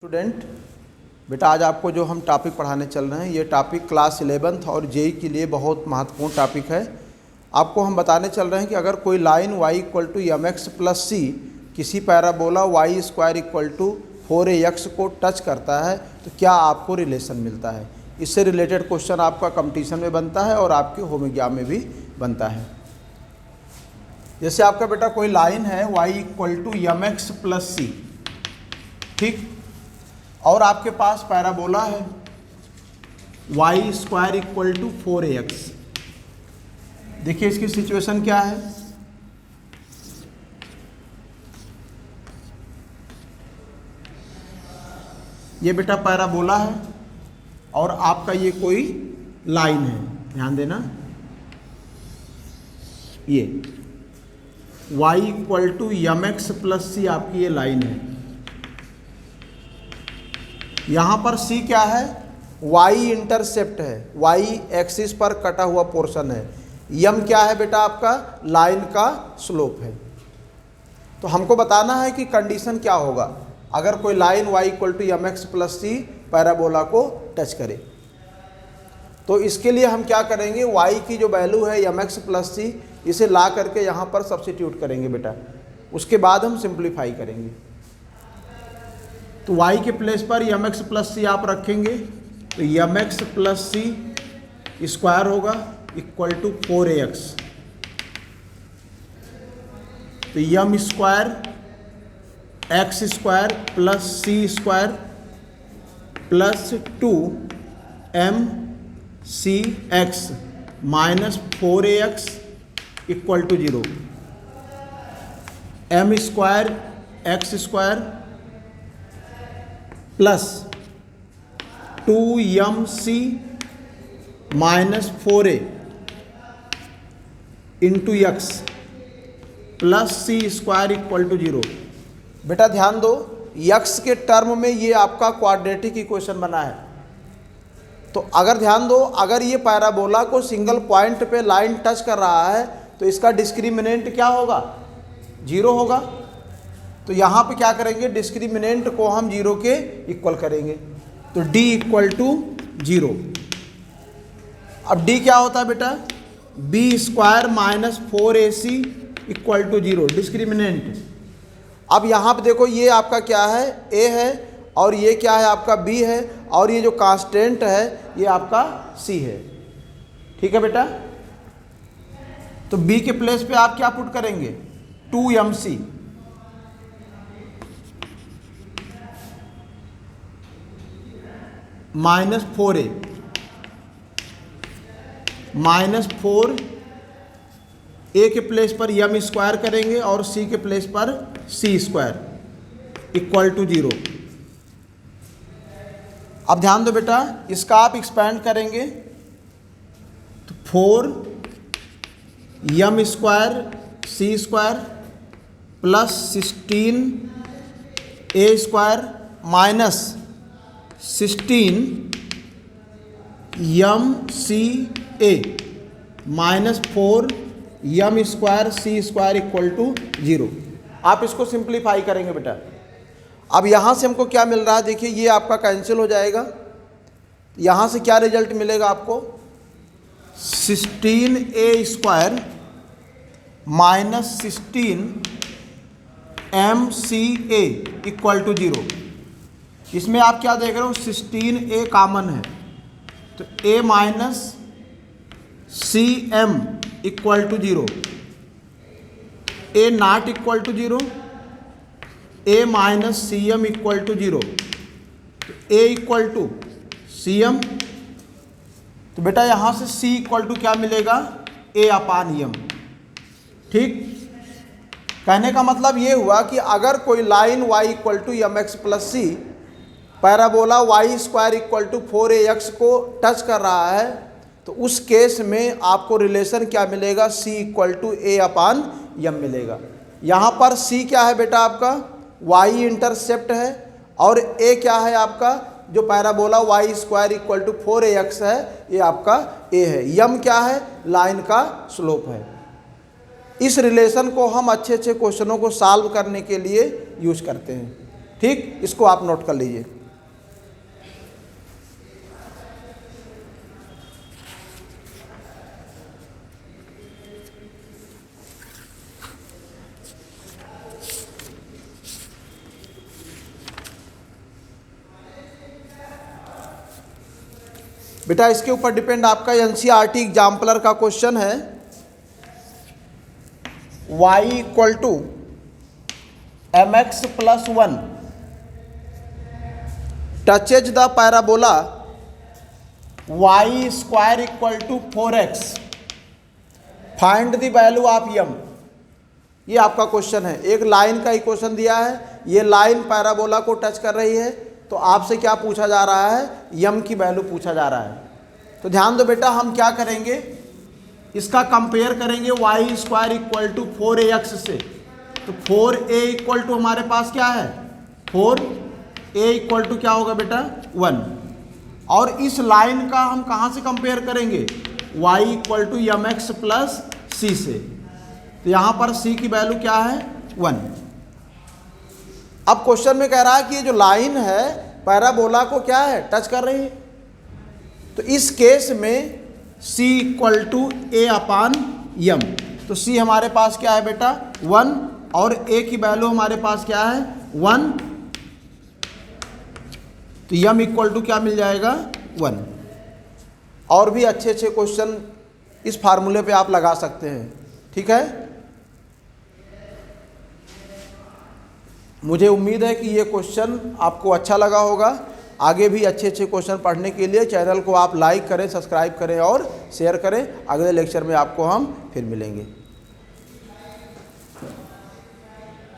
Student बेटा, आज आपको जो हम टॉपिक पढ़ाने चल रहे हैं ये टॉपिक क्लास 11th और जेई के लिए बहुत महत्वपूर्ण टॉपिक है। आपको हम बताने चल रहे हैं कि अगर कोई line y equal to m x plus c किसी parabola y square equal to 4ax को टच करता है तो क्या आपको रिलेशन मिलता है। इससे रिलेटेड क्वेश्चन आपका कंपटीशन में बनता है और आपके होम एग्जाम में भी बनता है। जैसे आपका बेटा कोई लाइन है y equal to m x plus c, ठीक, और आपके पास पैराबोला है y square equal to 4ax। देखिए इसकी सिचुएशन क्या है। ये बेटा पैराबोला है और आपका ये कोई लाइन है, ध्यान देना। ये y equal to m x plus c आपकी ये लाइन है। यहाँ पर C क्या है, y इंटरसेप्ट है, y एक्सिस पर कटा हुआ पोर्शन है। m क्या है बेटा, आपका लाइन का स्लोप है। तो हमको बताना है कि कंडीशन क्या होगा अगर कोई line y equal to m x plus c parabola को टच करे। तो इसके लिए हम क्या करेंगे, y की जो वैल्यू है एम एक्स प्लस सी इसे ला करके यहाँ पर सब्स्टिट्यूट करेंगे बेटा। उसके बाद हम सिंप्लीफाई करेंगे। तो y के प्लेस पर एम एक्स प्लस सी आप रखेंगे तो m x plus c square होगा इक्वल टू 4ax। तो m square x square plus c square plus 2m c x minus 4ax equal to 0। M square x square plus 2mc minus 4a into x plus c square equal to 0। बेटा ध्यान दो, x के term में ये आपका quadratic equation बना है। तो अगर ध्यान दो, अगर ये पैराबोला को सिंगल पॉइंट पे लाइन टच कर रहा है तो इसका डिस्क्रिमिनेंट क्या होगा, 0 होगा। तो यहाँ पे क्या करेंगे, डिस्क्रिमिनेंट को हम 0 के इक्वल करेंगे। तो d इक्वल टू 0। अब d क्या होता है बेटा, b square minus 4ac equal to 0 discriminant. अब यहाँ पे देखो ये आपका क्या है, a है और ये क्या है आपका b है और ये जो कांस्टेंट है ये आपका c है। ठीक है बेटा। तो b के प्लेस पे आप क्या पुट करेंगे, 2mc minus 4a minus 4 a के प्लेस पर m स्क्वायर करेंगे और c के प्लेस पर c स्क्वायर इक्वल टू 0। अब ध्यान दो बेटा, इसका आप एक्सपेंड करेंगे तो 4m square c square plus 16a square minus 16 mca minus 4 m square c square equal to 0। आप इसको सिंप्लीफाई करेंगे बेटा। अब यहाँ से हमको क्या मिल रहा है, देखिए ये आपका कैंसिल हो जाएगा। यहाँ से क्या रिजल्ट मिलेगा आपको, 16a square minus 16 mca equal to 0। इसमें आप क्या देख रहे हो, 16a कॉमन है तो a minus cm equal to 0, a not equal to 0, a minus cm equal to 0, तो a इक्वल टू cm। तो बेटा यहाँ से c इक्वल टू क्या मिलेगा, a अपान m। ठीक, कहने का मतलब ये हुआ कि अगर कोई line y equal to m x plus c parabola y square equal to 4ax को टच कर रहा है तो उस केस में आपको रिलेशन क्या मिलेगा, c equal to a upon m मिलेगा। यहाँ पर c क्या है बेटा आपका, y इंटरसेप्ट है और a क्या है आपका, जो parabola y square equal to 4ax है ये आपका a है। m क्या है, लाइन का स्लोप है। इस रिलेशन को हम अच्छे अच्छे क्वेश्चनों को सॉल्व करने के लिए यूज करते हैं। ठीक, इसको आप नोट कर लीजिए। बेटा इसके ऊपर डिपेंड आपका एनसीईआरटी एग्जाम्पलर का क्वेश्चन है। y equal to mx plus 1 touches the parabola y square equal to 4x, find the value of m. ये आपका क्वेश्चन है, एक लाइन का इक्वेशन दिया है, ये लाइन पैराबोला को टच कर रही है, तो आपसे क्या पूछा जा रहा है, यम की वैल्यू पूछा जा रहा है। तो ध्यान दो बेटा, हम क्या करेंगे, इसका कंपेयर करेंगे y square equal to 4ax से। तो 4a इक्वल टू हमारे पास क्या है, 4a इक्वल टू क्या होगा बेटा 1। और इस लाइन का हम कहाँ से कंपेयर करेंगे, y equal to mx plus c से। तो यहाँ पर c की वैल्यू क्या है 1। अब क्वेश्चन में कह रहा है कि ये जो लाइन है पैराबोला को क्या है, टच कर रही है। तो इस केस में c इक्वल टू a अपान यम। तो c हमारे पास क्या है बेटा 1 और a की वैल्यू हमारे पास क्या है 1। तो यम इक्वल टू क्या मिल जाएगा 1। और भी अच्छे अच्छे क्वेश्चन इस फार्मूले पे आप लगा सकते हैं, ठीक है। मुझे उम्मीद है कि ये क्वेश्चन आपको अच्छा लगा होगा। आगे भी अच्छे अच्छे क्वेश्चन पढ़ने के लिए चैनल को आप लाइक करें, सब्सक्राइब करें और शेयर करें। अगले लेक्चर में आपको हम फिर मिलेंगे।